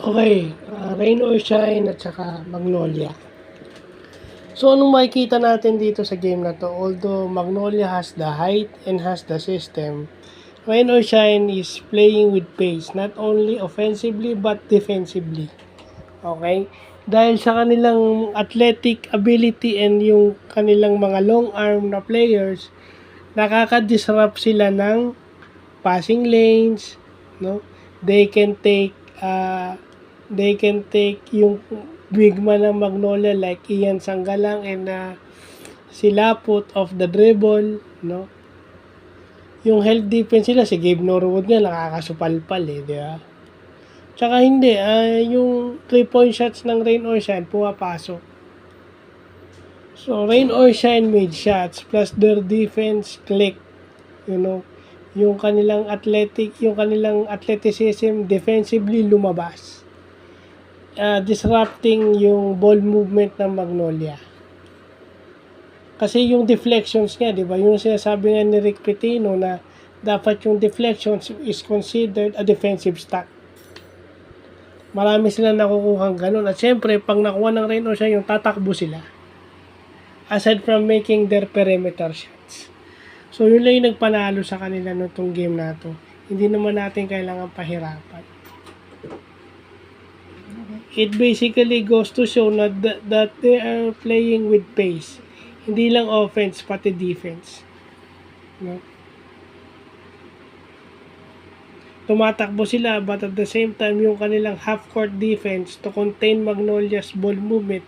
Okay, Rain or Shine at saka Magnolia. So, anong makikita natin dito sa game na to? Although Magnolia has the height and has the system, Rain or Shine is playing with pace, not only offensively but defensively. Okay? Dahil sa kanilang athletic ability and yung kanilang mga long arm na players, nakaka-disrupt sila ng passing lanes, no? They can take yung big man ng Magnolia like Ian Sanggalang and si Laput of the dribble, no? Yung health defense sila, si Gabe Norwood nga nakakasupalpal di ba? Tsaka hindi, yung 3-point shots ng Rain or Shine pumapasok. So, Rain or Shine made shots plus their defense click, yung kanilang athleticism defensively lumabas. Disrupting yung ball movement ng Magnolia. Kasi yung deflections nga, di ba? Yung sinasabi nga ni Rick Pitino na dapat yung deflections is considered a defensive stat. Marami silang nakukuhang ganun. At syempre, pag nakuha ng Rain or Shine, yung tatakbo sila. Aside from making their perimeter shots. So, yun lang yung nagpanalo sa kanila nitong game na to. Hindi naman natin kailangan pahirapan. It basically goes to show that they are playing with pace. Hindi lang offense, pati defense. No? Tumatakbo sila but at the same time yung kanilang half-court defense to contain Magnolia's ball movement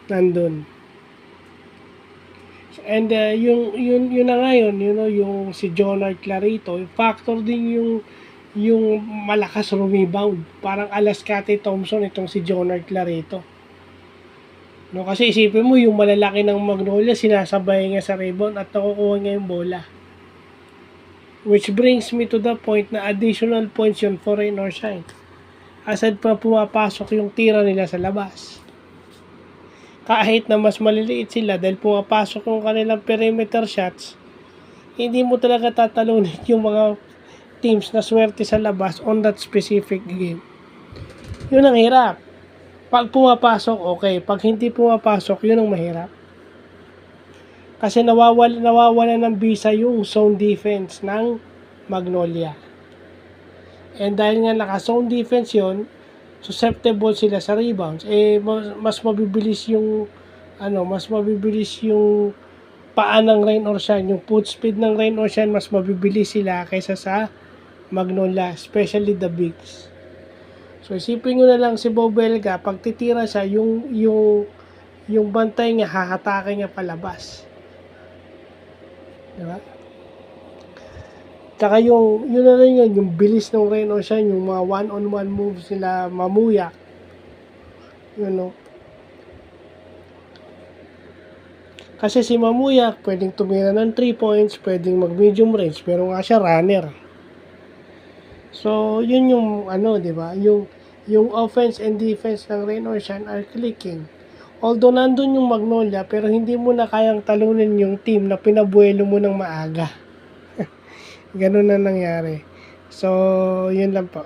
nandun. And yun na ngayon, yung si Jonard Clarito, factor din yung malakas rebound. Parang Alascate Thompson itong si Jonard Clarito. No, kasi isipin mo yung malalaki ng Magnolia sinasabay niya sa rebound at nakukuha niya yung bola. Which brings me to the point na additional points yun for Rain or Shine. Aside pa pumapasok yung tira nila sa labas. Kahit na mas maliliit sila dahil pumapasok yung kanilang perimeter shots, hindi mo talaga tatalunin yung mga teams na swerte sa labas on that specific game. Yun ang hirap. Pag pumapasok, okay. Pag hindi pumapasok, yun ang mahirap. Kasi nawawala ng bisa yung zone defense ng Magnolia. And dahil nga naka-zone defense yun, susceptible sila sa rebounds. Mas mabibilis yung paa ng Rain or Shine. Yung foot speed ng Rain or Shine, mas mabibilis sila kaysa sa Magnolia, especially the bigs. So isipin nyo na lang si Bobelga, pag titira siya, yung bantay niya, hahatake niya palabas. Diba? Tsaka yun na rin yun, yung bilis ng Rain or Shine, yung mga one-on-one moves nila Mamuyak. Kasi si Mamuyak, pwedeng tumira ng 3 points, pwedeng mag-medium range, pero nga siya runner. So, yun yung diba? Yung offense and defense ng Rain or Shine are clicking. Although nandun yung Magnolia, pero hindi mo na kayang talunin yung team na pinabuelo mo ng maaga. Ganun na nangyari. So, yun lang po.